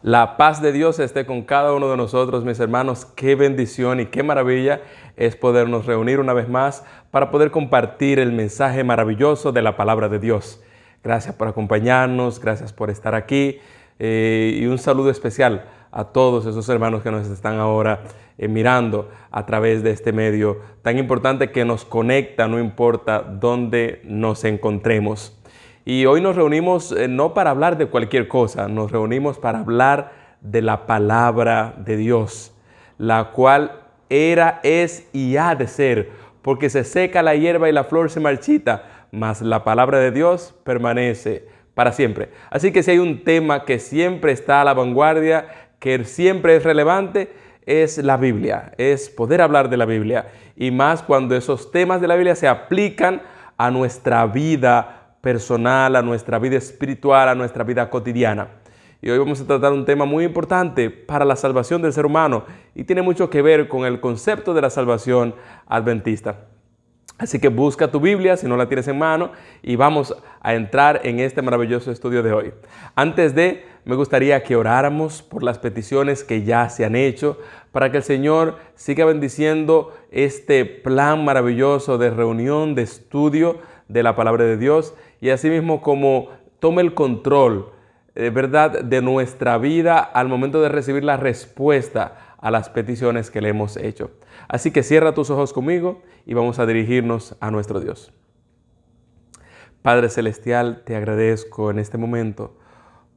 La paz de Dios esté con cada uno de nosotros, mis hermanos. Qué bendición y qué maravilla es podernos reunir una vez más para poder compartir el mensaje maravilloso de la palabra de Dios. Gracias por acompañarnos, gracias por estar aquí y un saludo especial a todos esos hermanos que nos están ahora mirando a través de este medio tan importante que nos conecta, no importa dónde nos encontremos. Y hoy nos reunimos no para hablar de cualquier cosa, nos reunimos para hablar de la palabra de Dios, la cual era, es y ha de ser, porque se seca la hierba y la flor se marchita, mas la palabra de Dios permanece para siempre. Así que si hay un tema que siempre está a la vanguardia, que siempre es relevante, es la Biblia, es poder hablar de la Biblia, y más cuando esos temas de la Biblia se aplican a nuestra vida personal, a nuestra vida espiritual, a nuestra vida cotidiana. Y hoy vamos a tratar un tema muy importante para la salvación del ser humano y tiene mucho que ver con el concepto de la salvación adventista. Así que busca tu Biblia si no la tienes en mano y vamos a entrar en este maravilloso estudio de hoy. Me gustaría que oráramos por las peticiones que ya se han hecho para que el Señor siga bendiciendo este plan maravilloso de reunión, de estudio de la palabra de Dios y asimismo como tome el control, ¿verdad?, de nuestra vida al momento de recibir la respuesta a las peticiones que le hemos hecho. Así que cierra tus ojos conmigo y vamos a dirigirnos a nuestro Dios. Padre Celestial, te agradezco en este momento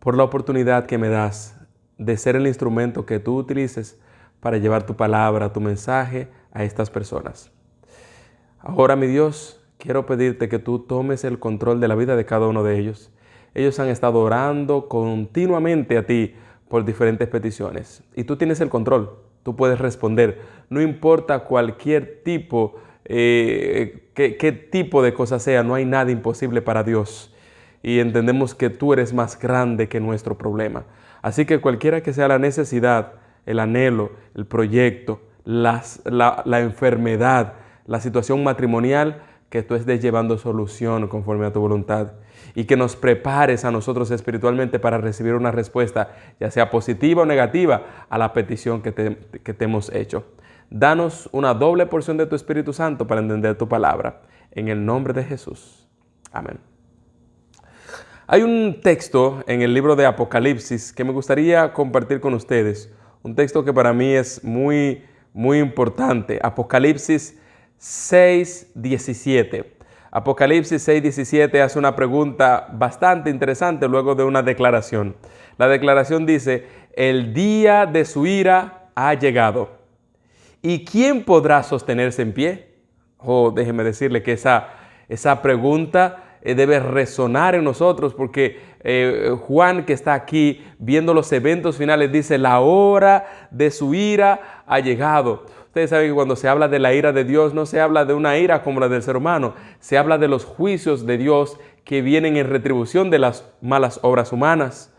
por la oportunidad que me das de ser el instrumento que tú utilices para llevar tu palabra, tu mensaje a estas personas. Ahora, mi Dios, quiero pedirte que tú tomes el control de la vida de cada uno de ellos. Ellos han estado orando continuamente a ti por diferentes peticiones y tú tienes el control, tú puedes responder. No importa cualquier tipo, qué tipo de cosa sea, no hay nada imposible para Dios. Y entendemos que tú eres más grande que nuestro problema. Así que cualquiera que sea la necesidad, el anhelo, el proyecto, la enfermedad, la situación matrimonial, que tú estés llevando solución conforme a tu voluntad y que nos prepares a nosotros espiritualmente para recibir una respuesta, ya sea positiva o negativa, a la petición que te hemos hecho. Danos una doble porción de tu Espíritu Santo para entender tu palabra. En el nombre de Jesús. Amén. Hay un texto en el libro de Apocalipsis que me gustaría compartir con ustedes. Un texto que para mí es muy importante. Apocalipsis 6:17. Apocalipsis 6:17 hace una pregunta bastante interesante luego de una declaración. La declaración dice: el día de su ira ha llegado. ¿Y quién podrá sostenerse en pie? Déjeme decirle que esa pregunta debe resonar en nosotros porque Juan, que está aquí viendo los eventos finales, dice: la hora de su ira ha llegado. Ustedes saben que cuando se habla de la ira de Dios, no se habla de una ira como la del ser humano, se habla de los juicios de Dios que vienen en retribución de las malas obras humanas.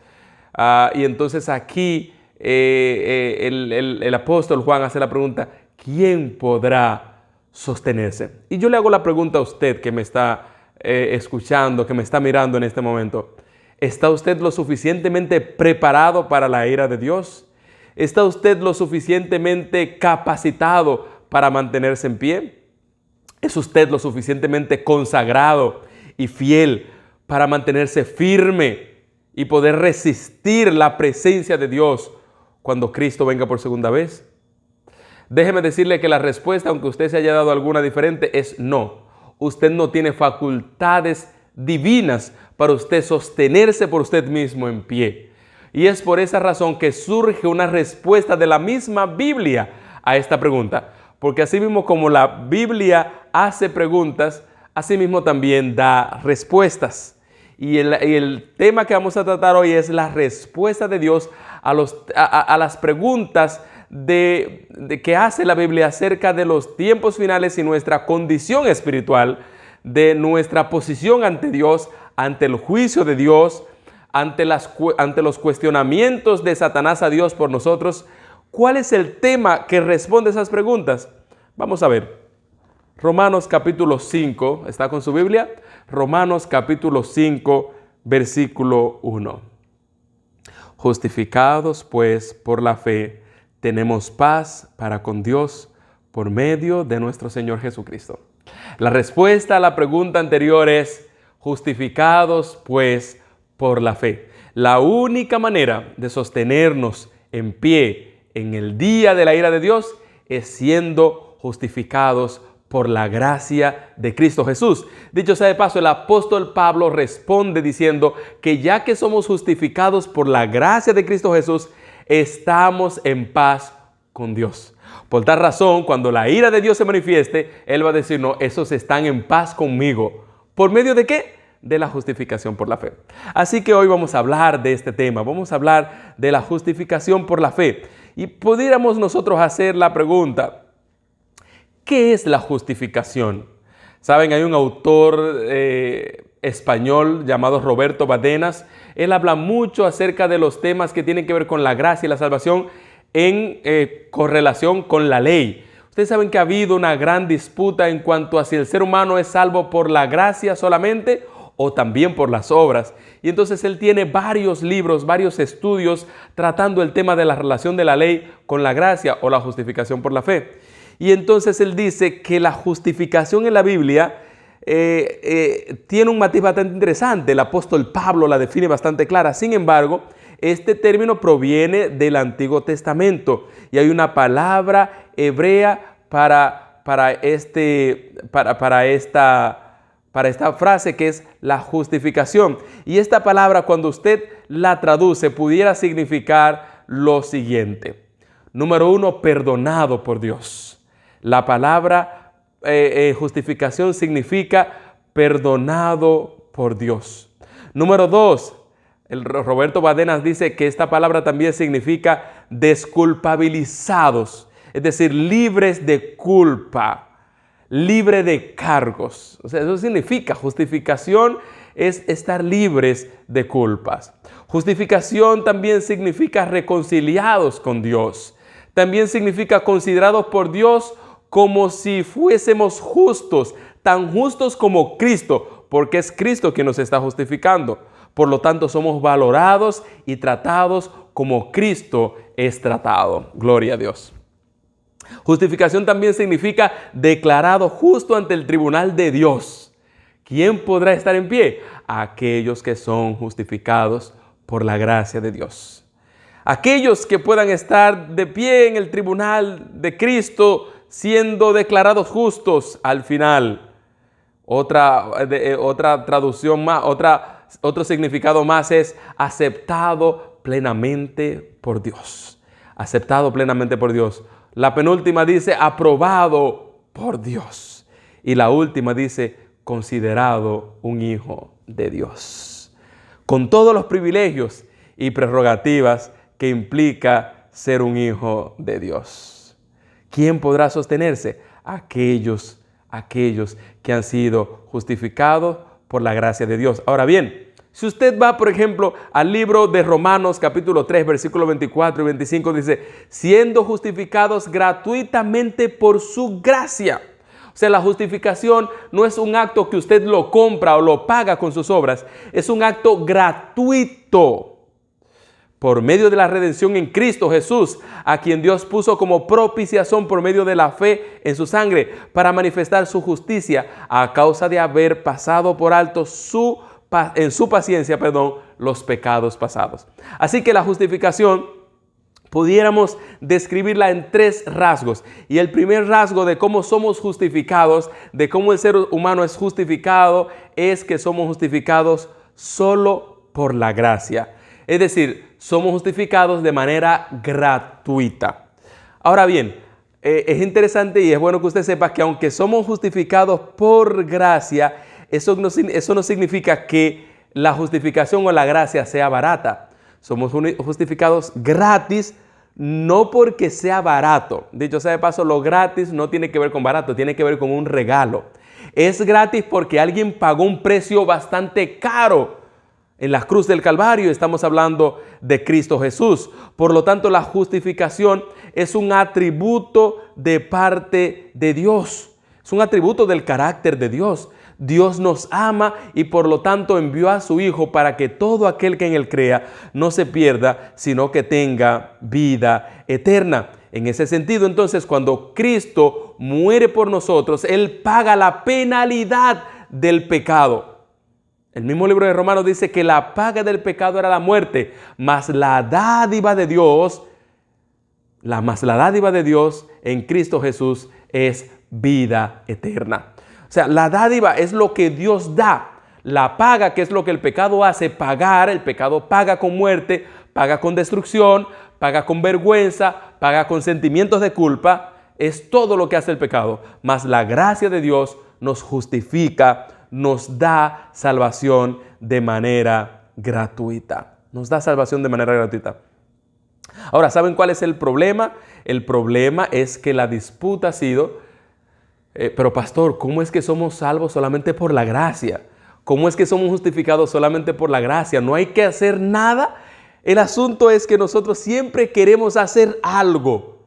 Y entonces aquí el apóstol Juan hace la pregunta: ¿quién podrá sostenerse? Y yo le hago la pregunta a usted que me está escuchando, que me está mirando en este momento. ¿Está usted lo suficientemente preparado para la ira de Dios? ¿Está usted lo suficientemente capacitado para mantenerse en pie? ¿Es usted lo suficientemente consagrado y fiel para mantenerse firme y poder resistir la presencia de Dios cuando Cristo venga por segunda vez? Déjeme decirle que la respuesta, aunque usted se haya dado alguna diferente, es no. Usted no tiene facultades divinas para usted sostenerse por usted mismo en pie. Y es por esa razón que surge una respuesta de la misma Biblia a esta pregunta. Porque así mismo como la Biblia hace preguntas, así mismo también da respuestas. Y el tema que vamos a tratar hoy es la respuesta de Dios a las preguntas que hace la Biblia acerca de los tiempos finales y nuestra condición espiritual, de nuestra posición ante Dios, ante el juicio de Dios, ante los cuestionamientos de Satanás a Dios por nosotros. ¿Cuál es el tema que responde a esas preguntas? Vamos a ver. Romanos capítulo 5, ¿está con su Biblia? Romanos capítulo 5, versículo 1. Justificados pues por la fe, tenemos paz para con Dios por medio de nuestro Señor Jesucristo. La respuesta a la pregunta anterior es: justificados pues por la fe. La única manera de sostenernos en pie en el día de la ira de Dios es siendo justificados por la gracia de Cristo Jesús. Dicho sea de paso, el apóstol Pablo responde diciendo que ya que somos justificados por la gracia de Cristo Jesús, estamos en paz con Dios. Por tal razón, cuando la ira de Dios se manifieste, Él va a decir: no, esos están en paz conmigo. ¿Por medio de qué? De la justificación por la fe. Así que hoy vamos a hablar de este tema. Vamos a hablar de la justificación por la fe. Y pudiéramos nosotros hacer la pregunta: ¿qué es la justificación? Saben, hay un autor español llamado Roberto Badenas. Él habla mucho acerca de los temas que tienen que ver con la gracia y la salvación en correlación con la ley. Ustedes saben que ha habido una gran disputa en cuanto a si el ser humano es salvo por la gracia solamente o también por las obras. Y entonces él tiene varios libros, varios estudios tratando el tema de la relación de la ley con la gracia o la justificación por la fe. Y entonces él dice que la justificación en la Biblia tiene un matiz bastante interesante. El apóstol Pablo la define bastante clara. Sin embargo, este término proviene del Antiguo Testamento y hay una palabra hebrea para esta frase, que es la justificación. Y esta palabra, cuando usted la traduce, pudiera significar lo siguiente. Número 1, perdonado por Dios. La palabra justificación significa perdonado por Dios. Número 2, Roberto Badenas dice que esta palabra también significa desculpabilizados, es decir, libres de culpa, libre de cargos. O sea, eso significa justificación, es estar libres de culpas. Justificación también significa reconciliados con Dios. También significa considerados por Dios como si fuésemos justos, tan justos como Cristo, porque es Cristo quien nos está justificando. Por lo tanto, somos valorados y tratados como Cristo es tratado. Gloria a Dios. Justificación también significa declarado justo ante el tribunal de Dios. ¿Quién podrá estar en pie? Aquellos que son justificados por la gracia de Dios. Aquellos que puedan estar de pie en el tribunal de Cristo siendo declarados justos al final. Otra traducción más, otro significado más es aceptado plenamente por Dios. Aceptado plenamente por Dios. La penúltima dice aprobado por Dios. Y la última dice considerado un hijo de Dios. Con todos los privilegios y prerrogativas que implica ser un hijo de Dios. ¿Quién podrá sostenerse? Aquellos que han sido justificados por la gracia de Dios. Ahora bien, si usted va, por ejemplo, al libro de Romanos capítulo 3, versículos 24 y 25, dice, siendo justificados gratuitamente por su gracia. O sea, la justificación no es un acto que usted lo compra o lo paga con sus obras, es un acto gratuito. Por medio de la redención en Cristo Jesús, a quien Dios puso como propiciación por medio de la fe en su sangre, para manifestar su justicia a causa de haber pasado por alto en su paciencia, los pecados pasados. Así que la justificación pudiéramos describirla en 3 rasgos. Y el primer rasgo de cómo somos justificados, de cómo el ser humano es justificado, es que somos justificados solo por la gracia. Es decir, somos justificados de manera gratuita. Ahora bien, es interesante y es bueno que usted sepa que aunque somos justificados por gracia, eso no significa que la justificación o la gracia sea barata. Somos justificados gratis, no porque sea barato. Dicho sea de paso, lo gratis no tiene que ver con barato, tiene que ver con un regalo. Es gratis porque alguien pagó un precio bastante caro. En la cruz del Calvario estamos hablando de Cristo Jesús. Por lo tanto, la justificación es un atributo de parte de Dios. Es un atributo del carácter de Dios. Dios nos ama y por lo tanto envió a su Hijo para que todo aquel que en Él crea no se pierda, sino que tenga vida eterna. En ese sentido, entonces, cuando Cristo muere por nosotros, Él paga la penalidad del pecado. El mismo libro de Romanos dice que la paga del pecado era la muerte, mas la dádiva de Dios, en Cristo Jesús es vida eterna. O sea, la dádiva es lo que Dios da. La paga, que es lo que el pecado hace, pagar. El pecado paga con muerte, paga con destrucción, paga con vergüenza, paga con sentimientos de culpa. Es todo lo que hace el pecado. Mas la gracia de Dios nos justifica, nos da salvación de manera gratuita. Nos da salvación de manera gratuita. Ahora, ¿saben cuál es el problema? El problema es que la disputa ha sido, pero pastor, ¿cómo es que somos salvos solamente por la gracia? ¿Cómo es que somos justificados solamente por la gracia? ¿No hay que hacer nada? El asunto es que nosotros siempre queremos hacer algo.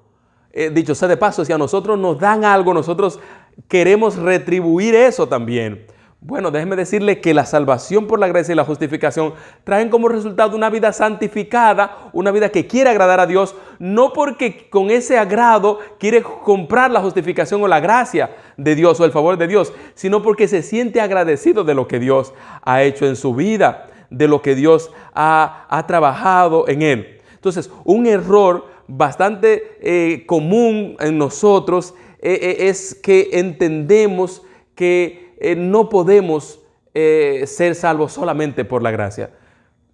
Dicho sea de paso, si a nosotros nos dan algo, nosotros queremos retribuir eso también. Bueno, déjeme decirle que la salvación por la gracia y la justificación traen como resultado una vida santificada, una vida que quiere agradar a Dios, no porque con ese agrado quiere comprar la justificación o la gracia de Dios o el favor de Dios, sino porque se siente agradecido de lo que Dios ha hecho en su vida, de lo que Dios ha trabajado en él. Entonces, un error bastante común en nosotros es que entendemos que no podemos ser salvos solamente por la gracia.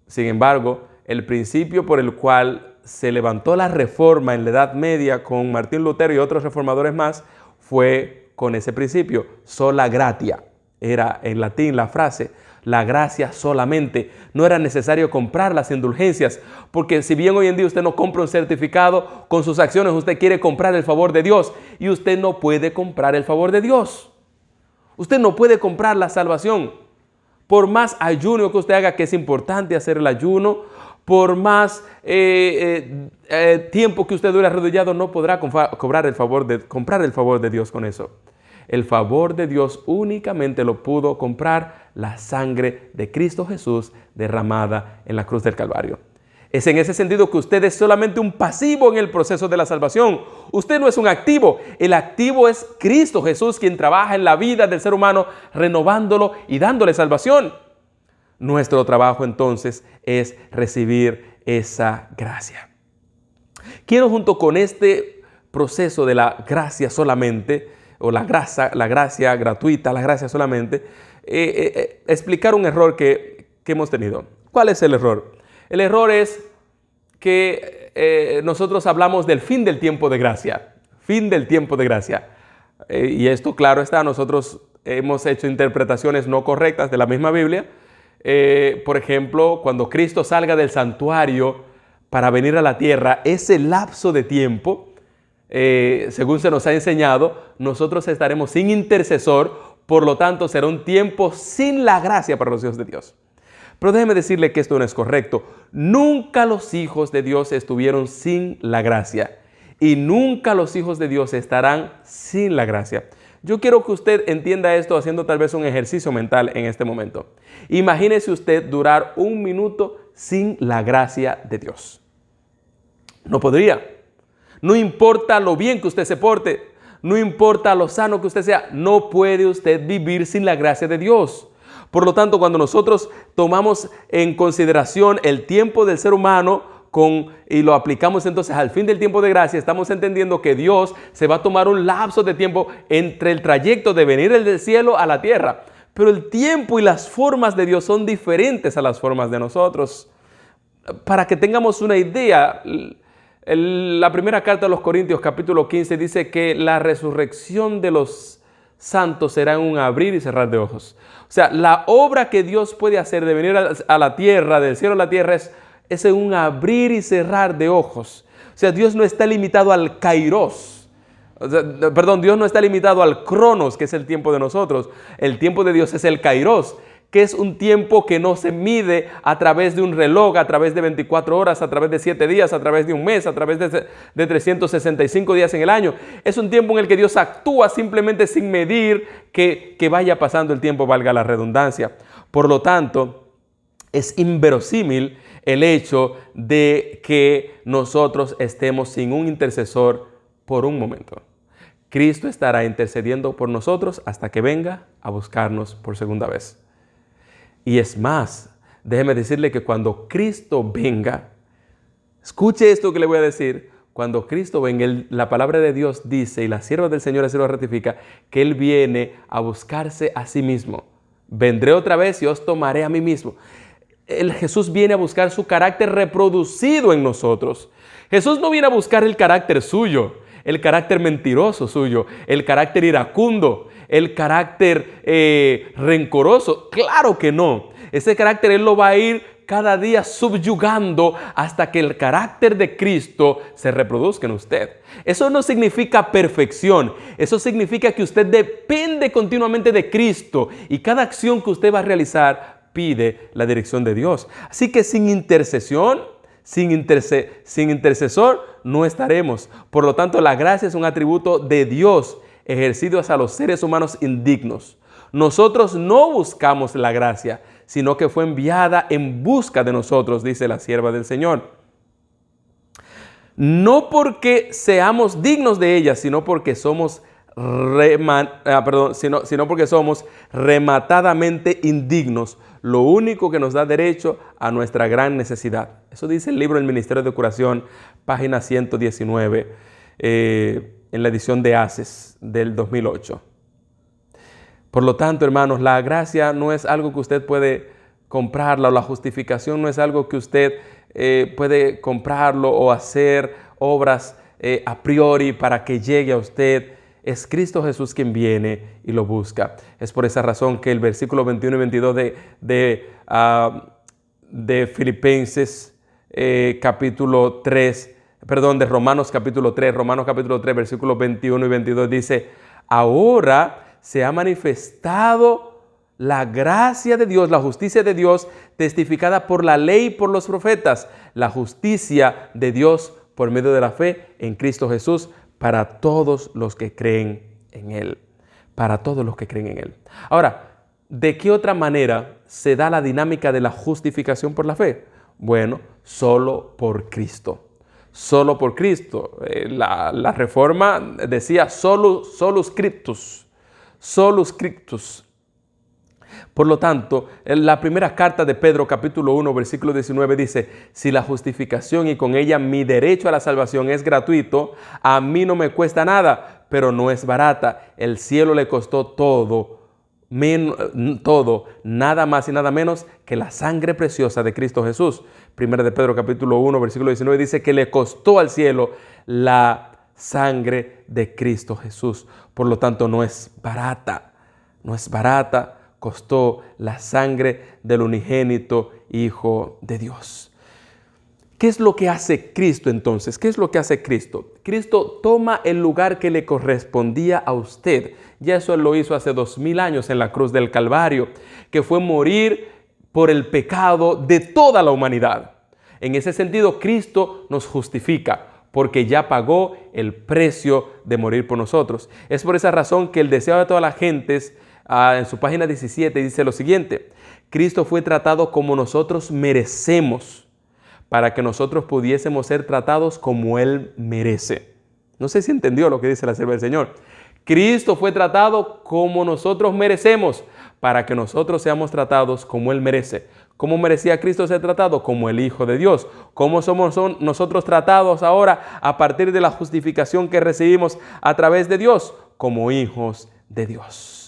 Sin embargo, el principio por el cual se levantó la reforma en la Edad Media con Martín Lutero y otros reformadores más fue con ese principio, sola gratia. Era en latín la frase, la gracia solamente. No era necesario comprar las indulgencias, porque si bien hoy en día usted no compra un certificado, con sus acciones usted quiere comprar el favor de Dios y usted no puede comprar el favor de Dios. Usted no puede comprar la salvación. Por más ayuno que usted haga, que es importante hacer el ayuno, por más tiempo que usted dure arrodillado, no podrá comprar el favor de Dios con eso. El favor de Dios únicamente lo pudo comprar la sangre de Cristo Jesús derramada en la cruz del Calvario. Es en ese sentido que usted es solamente un pasivo en el proceso de la salvación. Usted no es un activo. El activo es Cristo Jesús, quien trabaja en la vida del ser humano, renovándolo y dándole salvación. Nuestro trabajo entonces es recibir esa gracia. Quiero, junto con este proceso de la gracia solamente, o la gracia gratuita, la gracia solamente, explicar un error que hemos tenido. ¿Cuál es el error? El error es que nosotros hablamos del fin del tiempo de gracia. Fin del tiempo de gracia. Y esto, claro está, nosotros hemos hecho interpretaciones no correctas de la misma Biblia. Por ejemplo, cuando Cristo salga del santuario para venir a la tierra, ese lapso de tiempo, según se nos ha enseñado, nosotros estaremos sin intercesor, por lo tanto será un tiempo sin la gracia para los hijos de Dios. Pero déjeme decirle que esto no es correcto. Nunca los hijos de Dios estuvieron sin la gracia y nunca los hijos de Dios estarán sin la gracia. Yo quiero que usted entienda esto haciendo tal vez un ejercicio mental en este momento. Imagínese usted durar un minuto sin la gracia de Dios. No podría. No importa lo bien que usted se porte, no importa lo sano que usted sea, no puede usted vivir sin la gracia de Dios. Por lo tanto, cuando nosotros tomamos en consideración el tiempo del ser humano y lo aplicamos entonces al fin del tiempo de gracia, estamos entendiendo que Dios se va a tomar un lapso de tiempo entre el trayecto de venir del cielo a la tierra. Pero el tiempo y las formas de Dios son diferentes a las formas de nosotros. Para que tengamos una idea, la primera carta a los Corintios, capítulo 15, dice que la resurrección de los santos será en un abrir y cerrar de ojos. O sea, la obra que Dios puede hacer de venir a la tierra, del cielo a la tierra, es en un abrir y cerrar de ojos. O sea, Dios no está limitado al kairos. Dios no está limitado al cronos, que es el tiempo de nosotros. El tiempo de Dios es el kairos, que es un tiempo que no se mide a través de un reloj, a través de 24 horas, a través de 7 días, a través de un mes, a través de 365 días en el año. Es un tiempo en el que Dios actúa simplemente sin medir que vaya pasando el tiempo, valga la redundancia. Por lo tanto, es inverosímil el hecho de que nosotros estemos sin un intercesor por un momento. Cristo estará intercediendo por nosotros hasta que venga a buscarnos por segunda vez. Y es más, déjeme decirle que cuando Cristo venga, escuche esto que le voy a decir, cuando Cristo venga, la palabra de Dios dice, y la sierva del Señor así lo ratifica, que Él viene a buscarse a sí mismo. Vendré otra vez y os tomaré a mí mismo. Jesús viene a buscar su carácter reproducido en nosotros. Jesús no viene a buscar el carácter suyo, el carácter mentiroso suyo, el carácter iracundo, el carácter rencoroso. Claro que no. Ese carácter Él lo va a ir cada día subyugando hasta que el carácter de Cristo se reproduzca en usted. Eso no significa perfección. Eso significa que usted depende continuamente de Cristo y cada acción que usted va a realizar pide la dirección de Dios. Así que sin intercesión, sin intercesor no estaremos. Por lo tanto, la gracia es un atributo de Dios ejercido hacia los seres humanos indignos. Nosotros no buscamos la gracia, sino que fue enviada en busca de nosotros, dice la sierva del Señor. No porque seamos dignos de ella, sino porque somos porque somos rematadamente indignos, lo único que nos da derecho a nuestra gran necesidad. Eso dice el libro El Ministerio de Curación, página 119, en la edición de Haces del 2008. Por lo tanto, hermanos, la gracia no es algo que usted puede comprarla, o la justificación no es algo que usted puede comprarlo o hacer obras a priori para que llegue a usted. Es Cristo Jesús quien viene y lo busca. Es por esa razón que el versículo 21 y 22 de Filipenses capítulo 3, de Romanos capítulo 3, versículos 21 y 22 dice: ahora se ha manifestado la gracia de Dios, la justicia de Dios, testificada por la ley y por los profetas, la justicia de Dios por medio de la fe en Cristo Jesús, para todos los que creen en Él. Para todos los que creen en Él. Ahora, ¿de qué otra manera se da la dinámica de la justificación por la fe? Bueno, solo por Cristo. Solo por Cristo. La Reforma decía solus Christus. Solus Christus. Por lo tanto, en la primera carta de Pedro, capítulo 1, versículo 19, dice: si la justificación y con ella mi derecho a la salvación es gratuito, a mí no me cuesta nada, pero no es barata. El cielo le costó todo, nada más y nada menos que la sangre preciosa de Cristo Jesús. Primera de Pedro, capítulo 1, versículo 19, dice que le costó al cielo la sangre de Cristo Jesús. Por lo tanto, no es barata, no es barata. Costó la sangre del unigénito Hijo de Dios. ¿Qué es lo que hace Cristo entonces? ¿Qué es lo que hace Cristo? Cristo toma el lugar que le correspondía a usted. Ya eso Él lo hizo hace 2000 años en la cruz del Calvario, que fue morir por el pecado de toda la humanidad. En ese sentido, Cristo nos justifica, porque ya pagó el precio de morir por nosotros. Es por esa razón que el deseo de todas las gentes, en su página 17, dice lo siguiente: Cristo fue tratado como nosotros merecemos, para que nosotros pudiésemos ser tratados como Él merece. No sé si entendió lo que dice la sierva del Señor. Cristo fue tratado como nosotros merecemos, para que nosotros seamos tratados como Él merece. ¿Cómo merecía Cristo ser tratado? Como el Hijo de Dios. ¿Cómo somos nosotros tratados ahora a partir de la justificación que recibimos a través de Dios? Como hijos de Dios.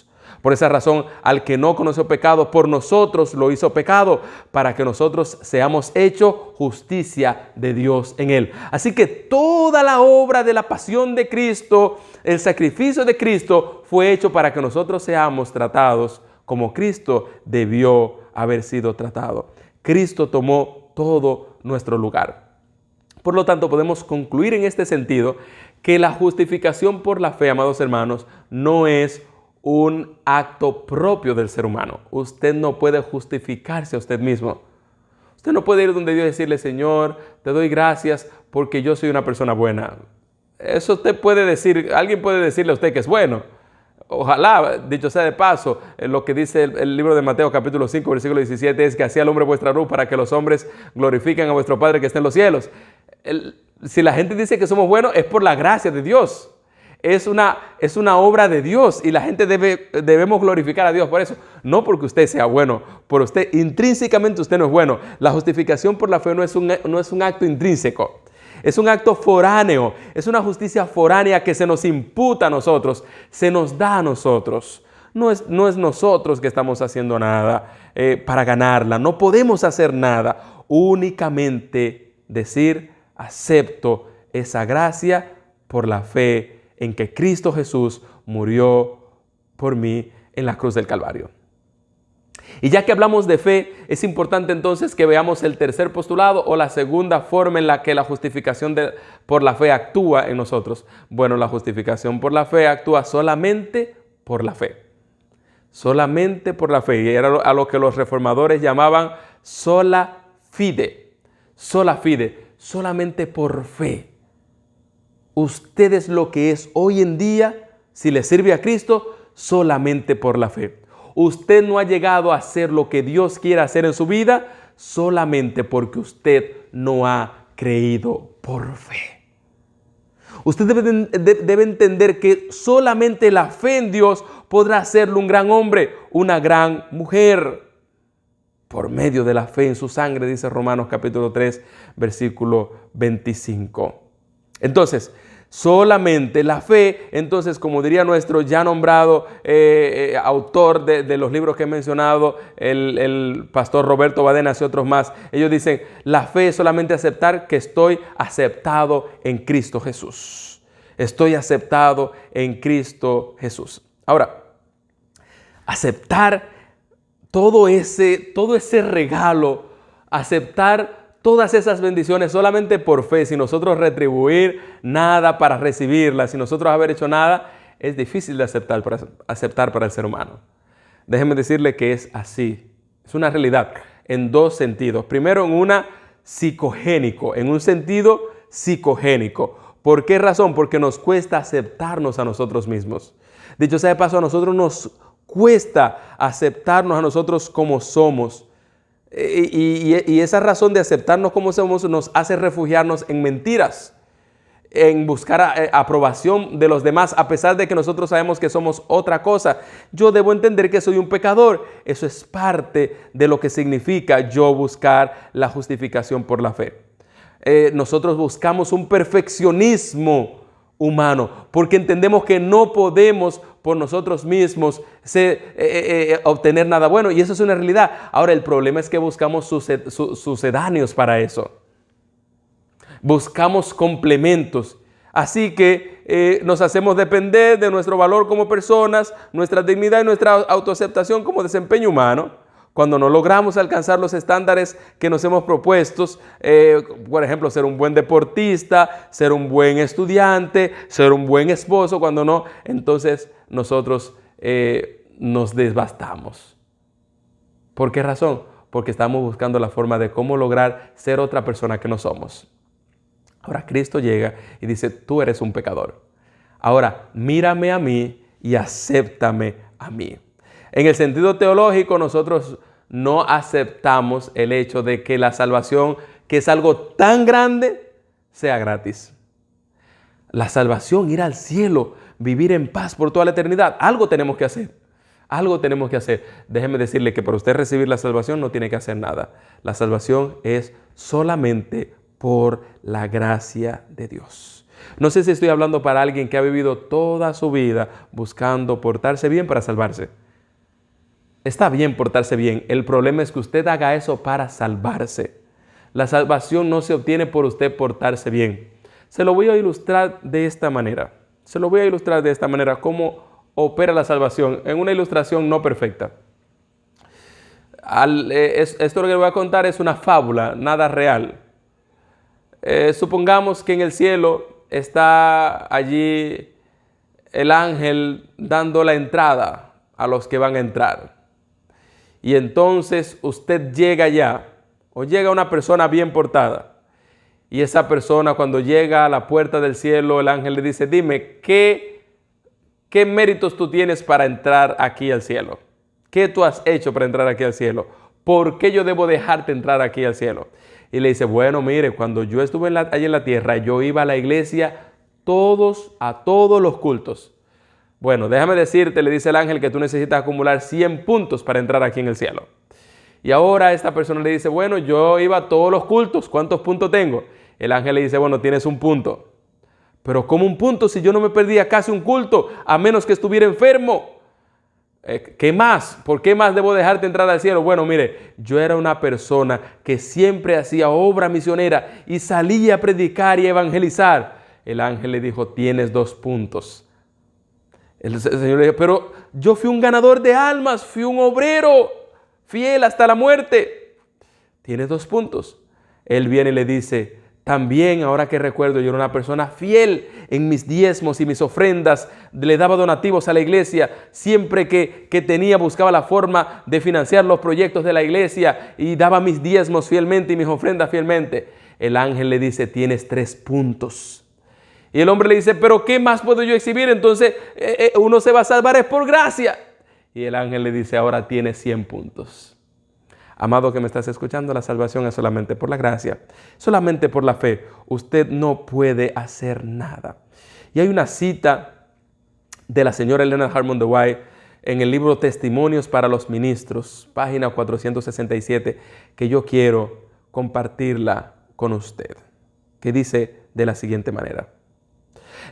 Por esa razón, al que no conoció pecado, por nosotros lo hizo pecado, para que nosotros seamos hechos justicia de Dios en Él. Así que toda la obra de la pasión de Cristo, el sacrificio de Cristo, fue hecho para que nosotros seamos tratados como Cristo debió haber sido tratado. Cristo tomó todo nuestro lugar. Por lo tanto, podemos concluir en este sentido que la justificación por la fe, amados hermanos, no es un acto propio del ser humano. Usted no puede justificarse a usted mismo. Usted no puede ir donde Dios y decirle, Señor, te doy gracias porque yo soy una persona buena. Eso usted puede decir, alguien puede decirle a usted que es bueno. Ojalá, dicho sea de paso, lo que dice el libro de Mateo capítulo 5, versículo 17 es que así alumbre vuestra luz para que los hombres glorifiquen a vuestro Padre que está en los cielos. Si la gente dice que somos buenos es por la gracia de Dios. Es una obra de Dios y la gente debemos glorificar a Dios por eso. No porque usted sea bueno, por usted intrínsecamente usted no es bueno. La justificación por la fe no es un acto intrínseco. Es un acto foráneo, es una justicia foránea que se nos imputa a nosotros, se nos da a nosotros. No es nosotros que estamos haciendo nada para ganarla, no podemos hacer nada. Únicamente decir, acepto esa gracia por la fe en que Cristo Jesús murió por mí en la cruz del Calvario. Y ya que hablamos de fe, es importante entonces que veamos el tercer postulado o la segunda forma en la que la justificación por la fe actúa en nosotros. Bueno, la justificación por la fe actúa solamente por la fe. Solamente por la fe. Y era a lo que los reformadores llamaban sola fide. Sola fide. Solamente por fe. Usted es lo que es hoy en día, si le sirve a Cristo, solamente por la fe. Usted no ha llegado a hacer lo que Dios quiere hacer en su vida solamente porque usted no ha creído por fe. Usted debe entender que solamente la fe en Dios podrá hacerlo un gran hombre, una gran mujer. Por medio de la fe en su sangre, dice Romanos capítulo 3, versículo 25. Entonces, solamente la fe, entonces, como diría nuestro ya nombrado autor de los libros que he mencionado, el pastor Roberto Badenas y otros más, ellos dicen, la fe es solamente aceptar que estoy aceptado en Cristo Jesús. Estoy aceptado en Cristo Jesús. Ahora, aceptar todo ese regalo, aceptar todas esas bendiciones solamente por fe, sin nosotros retribuir nada para recibirlas, sin nosotros haber hecho nada, es difícil de aceptar para el ser humano. Déjenme decirle que es así. Es una realidad en dos sentidos. Primero, en un sentido psicogénico. ¿Por qué razón? Porque nos cuesta aceptarnos a nosotros mismos. Dicho sea de paso, a nosotros nos cuesta aceptarnos a nosotros como somos. Y esa razón de aceptarnos como somos nos hace refugiarnos en mentiras, en buscar aprobación de los demás, a pesar de que nosotros sabemos que somos otra cosa. Yo debo entender que soy un pecador. Eso es parte de lo que significa yo buscar la justificación por la fe. Nosotros buscamos un perfeccionismo humano, porque entendemos que no podemos por nosotros mismos obtener nada bueno, y eso es una realidad. Ahora, el problema es que buscamos sucedáneos para eso. Buscamos complementos. Así que nos hacemos depender de nuestro valor como personas, nuestra dignidad y nuestra autoaceptación como desempeño humano. Cuando no logramos alcanzar los estándares que nos hemos propuesto, por ejemplo, ser un buen deportista, ser un buen estudiante, ser un buen esposo, cuando no, entonces nosotros nos desbastamos. ¿Por qué razón? Porque estamos buscando la forma de cómo lograr ser otra persona que no somos. Ahora Cristo llega y dice, tú eres un pecador. Ahora mírame a mí y acéptame a mí. En el sentido teológico, nosotros no aceptamos el hecho de que la salvación, que es algo tan grande, sea gratis. La salvación, ir al cielo, vivir en paz por toda la eternidad, algo tenemos que hacer. Algo tenemos que hacer. Déjeme decirle que para usted recibir la salvación no tiene que hacer nada. La salvación es solamente por la gracia de Dios. No sé si estoy hablando para alguien que ha vivido toda su vida buscando portarse bien para salvarse. Está bien portarse bien. El problema es que usted haga eso para salvarse. La salvación no se obtiene por usted portarse bien. Se lo voy a ilustrar de esta manera. Cómo opera la salvación en una ilustración no perfecta. Esto que le voy a contar es una fábula, nada real. Supongamos que en el cielo está allí el ángel dando la entrada a los que van a entrar. Y entonces usted llega ya, o llega una persona bien portada. Y esa persona, cuando llega a la puerta del cielo, el ángel le dice: dime, ¿qué méritos tú tienes para entrar aquí al cielo? ¿Qué tú has hecho para entrar aquí al cielo? ¿Por qué yo debo dejarte entrar aquí al cielo? Y le dice: bueno, mire, cuando yo estuve allí en la tierra, yo iba a la iglesia a todos los cultos. Bueno, déjame decirte, le dice el ángel, que tú necesitas acumular 100 puntos para entrar aquí en el cielo. Y ahora esta persona le dice: bueno, yo iba a todos los cultos, ¿cuántos puntos tengo? El ángel le dice: bueno, tienes 1 punto. Pero ¿cómo 1 punto si yo no me perdía casi un culto, a menos que estuviera enfermo? ¿Qué más? ¿Por qué más debo dejarte entrar al cielo? Bueno, mire, yo era una persona que siempre hacía obra misionera y salía a predicar y a evangelizar. El ángel le dijo: tienes 2 puntos. El Señor le dijo: pero yo fui un ganador de almas, fui un obrero fiel hasta la muerte. Tienes 2 puntos. Él viene y le dice: también, ahora que recuerdo, yo era una persona fiel en mis diezmos y mis ofrendas, le daba donativos a la iglesia, siempre que tenía buscaba la forma de financiar los proyectos de la iglesia y daba mis diezmos fielmente y mis ofrendas fielmente. El ángel le dice: tienes 3 puntos. Y el hombre le dice: pero ¿qué más puedo yo exhibir? Entonces uno se va a salvar es por gracia. Y el ángel le dice: ahora tienes 100 puntos. Amado que me estás escuchando, la salvación es solamente por la gracia, solamente por la fe. Usted no puede hacer nada. Y hay una cita de la señora Ellen G. White en el libro Testimonios para los Ministros, página 467, que yo quiero compartirla con usted, que dice de la siguiente manera: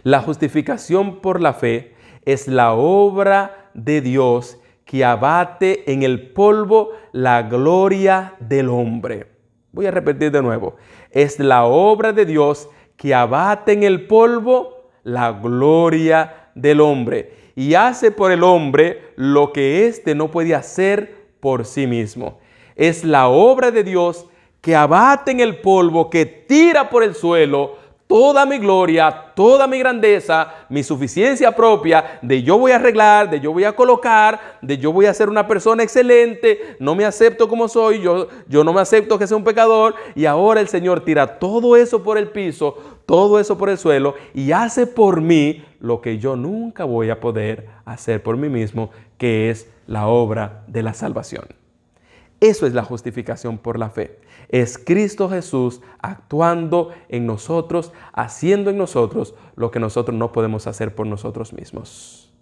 la justificación por la fe es la obra de Dios que abate en el polvo la gloria del hombre. Voy a repetir de nuevo. Es la obra de Dios que abate en el polvo la gloria del hombre y hace por el hombre lo que éste no puede hacer por sí mismo. Es la obra de Dios que abate en el polvo, que tira por el suelo toda mi gloria, toda mi grandeza, mi suficiencia propia, de yo voy a arreglar, de yo voy a colocar, de yo voy a ser una persona excelente, no me acepto como soy, yo no me acepto que sea un pecador, y ahora el Señor tira todo eso por el piso, todo eso por el suelo, y hace por mí lo que yo nunca voy a poder hacer por mí mismo, que es la obra de la salvación. Eso es la justificación por la fe. Es Cristo Jesús actuando en nosotros, haciendo en nosotros lo que nosotros no podemos hacer por nosotros mismos.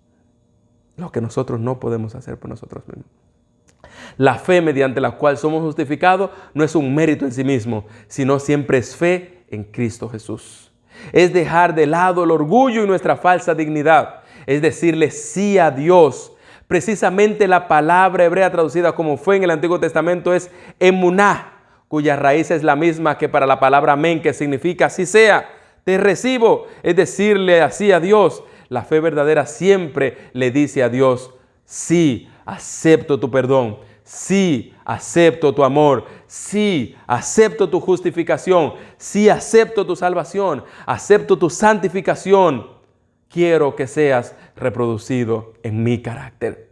Lo que nosotros no podemos hacer por nosotros mismos. La fe mediante la cual somos justificados no es un mérito en sí mismo, sino siempre es fe en Cristo Jesús. Es dejar de lado el orgullo y nuestra falsa dignidad. Es decirle sí a Dios. Precisamente la palabra hebrea traducida como fe en el Antiguo Testamento es emuná, cuya raíz es la misma que para la palabra amén, que significa así sea, te recibo. Es decirle así a Dios. La fe verdadera siempre le dice a Dios: sí, acepto tu perdón. Sí, acepto tu amor. Sí, acepto tu justificación. Sí, acepto tu salvación. Acepto tu santificación. Quiero que seas reproducido en mi carácter.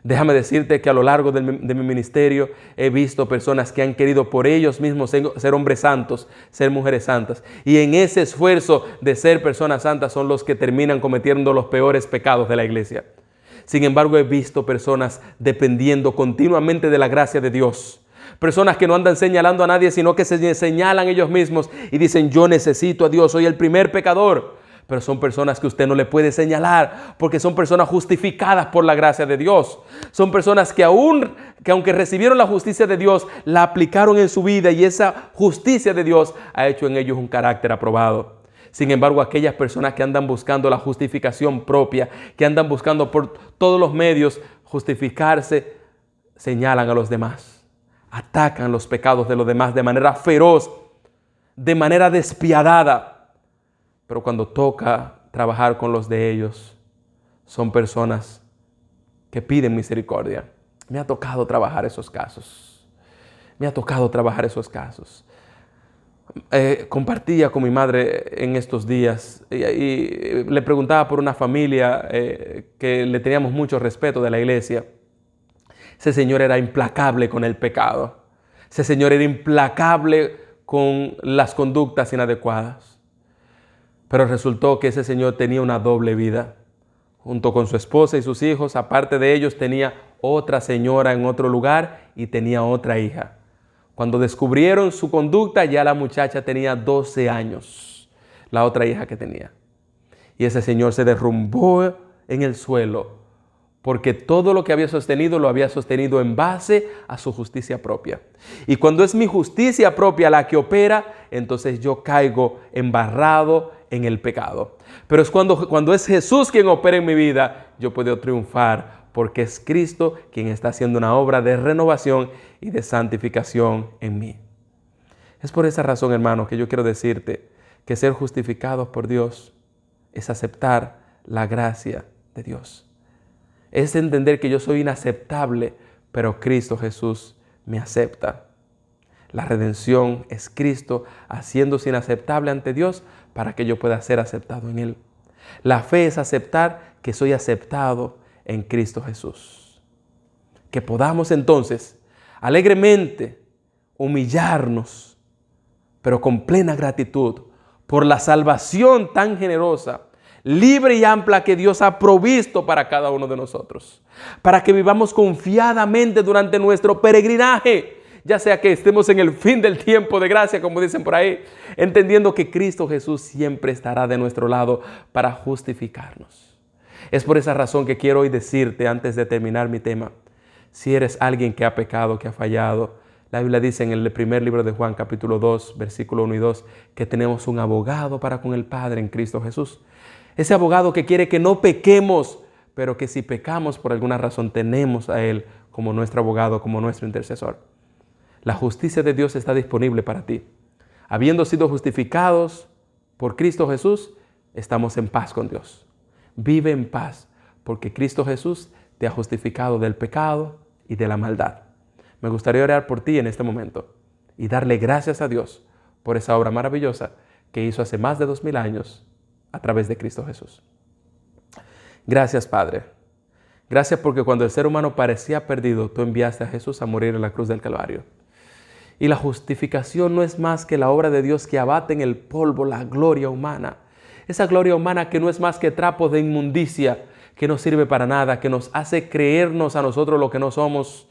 Déjame decirte que a lo largo de mi ministerio he visto personas que han querido por ellos mismos ser hombres santos, ser mujeres santas. Y en ese esfuerzo de ser personas santas son los que terminan cometiendo los peores pecados de la iglesia. Sin embargo, he visto personas dependiendo continuamente de la gracia de Dios. Personas que no andan señalando a nadie, sino que se señalan ellos mismos y dicen: yo necesito a Dios, soy el primer pecador. Pero son personas que usted no le puede señalar, porque son personas justificadas por la gracia de Dios. Son personas que aunque recibieron la justicia de Dios, la aplicaron en su vida, y esa justicia de Dios ha hecho en ellos un carácter aprobado. Sin embargo, aquellas personas que andan buscando la justificación propia, que andan buscando por todos los medios justificarse, señalan a los demás, atacan los pecados de los demás de manera feroz, de manera despiadada. Pero cuando toca trabajar con los de ellos, son personas que piden misericordia. Me ha tocado trabajar esos casos. Compartía con mi madre en estos días y le preguntaba por una familia que le teníamos mucho respeto de la iglesia. Ese señor era implacable con el pecado. Ese señor era implacable con las conductas inadecuadas. Pero resultó que ese señor tenía una doble vida. Junto con su esposa y sus hijos, aparte de ellos, tenía otra señora en otro lugar y tenía otra hija. Cuando descubrieron su conducta, ya la muchacha tenía 12 años, la otra hija que tenía. Y ese señor se derrumbó en el suelo, porque todo lo que había sostenido, lo había sostenido en base a su justicia propia. Y cuando es mi justicia propia la que opera, entonces yo caigo embarrado en el pecado. Pero es cuando es Jesús quien opera en mi vida, yo puedo triunfar, porque es Cristo quien está haciendo una obra de renovación y de santificación en mí. Es por esa razón, hermano, que yo quiero decirte que ser justificados por Dios es aceptar la gracia de Dios. Es entender que yo soy inaceptable, pero Cristo Jesús me acepta. La redención es Cristo haciéndose inaceptable ante Dios para que yo pueda ser aceptado en Él. La fe es aceptar que soy aceptado en Cristo Jesús. Que podamos entonces alegremente humillarnos, pero con plena gratitud por la salvación tan generosa, libre y amplia que Dios ha provisto para cada uno de nosotros, para que vivamos confiadamente durante nuestro peregrinaje, ya sea que estemos en el fin del tiempo de gracia, como dicen por ahí, entendiendo que Cristo Jesús siempre estará de nuestro lado para justificarnos. Es por esa razón que quiero hoy decirte, antes de terminar mi tema, si eres alguien que ha pecado, que ha fallado, la Biblia dice en el primer libro de Juan, capítulo 2, versículo 1 y 2, que tenemos un abogado para con el Padre en Cristo Jesús. Ese abogado que quiere que no pequemos, pero que si pecamos por alguna razón tenemos a Él como nuestro abogado, como nuestro intercesor. La justicia de Dios está disponible para ti. Habiendo sido justificados por Cristo Jesús, estamos en paz con Dios. Vive en paz, porque Cristo Jesús te ha justificado del pecado y de la maldad. Me gustaría orar por ti en este momento y darle gracias a Dios por esa obra maravillosa que hizo hace más de 2000 años a través de Cristo Jesús. Gracias, Padre. Gracias porque cuando el ser humano parecía perdido, tú enviaste a Jesús a morir en la cruz del Calvario. Y la justificación no es más que la obra de Dios que abate en el polvo la gloria humana. Esa gloria humana que no es más que trapo de inmundicia, que no sirve para nada, que nos hace creernos a nosotros lo que no somos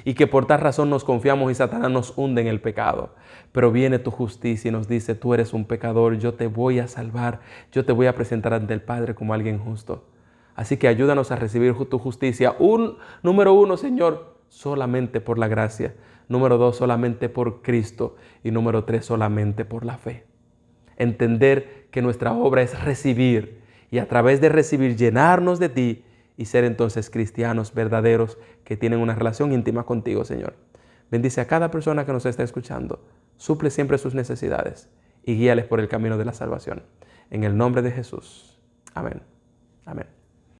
y que por tal razón nos confiamos y Satanás nos hunde en el pecado. Pero viene tu justicia y nos dice, tú eres un pecador, yo te voy a salvar, yo te voy a presentar ante el Padre como alguien justo. Así que ayúdanos a recibir tu justicia. Número 1, Señor, solamente por la gracia. Número 2, solamente por Cristo. Y número 3, solamente por la fe. Entender que nuestra obra es recibir y a través de recibir llenarnos de ti y ser entonces cristianos verdaderos que tienen una relación íntima contigo, Señor. Bendice a cada persona que nos está escuchando. Suple siempre sus necesidades y guíales por el camino de la salvación. En el nombre de Jesús. Amén. Amén.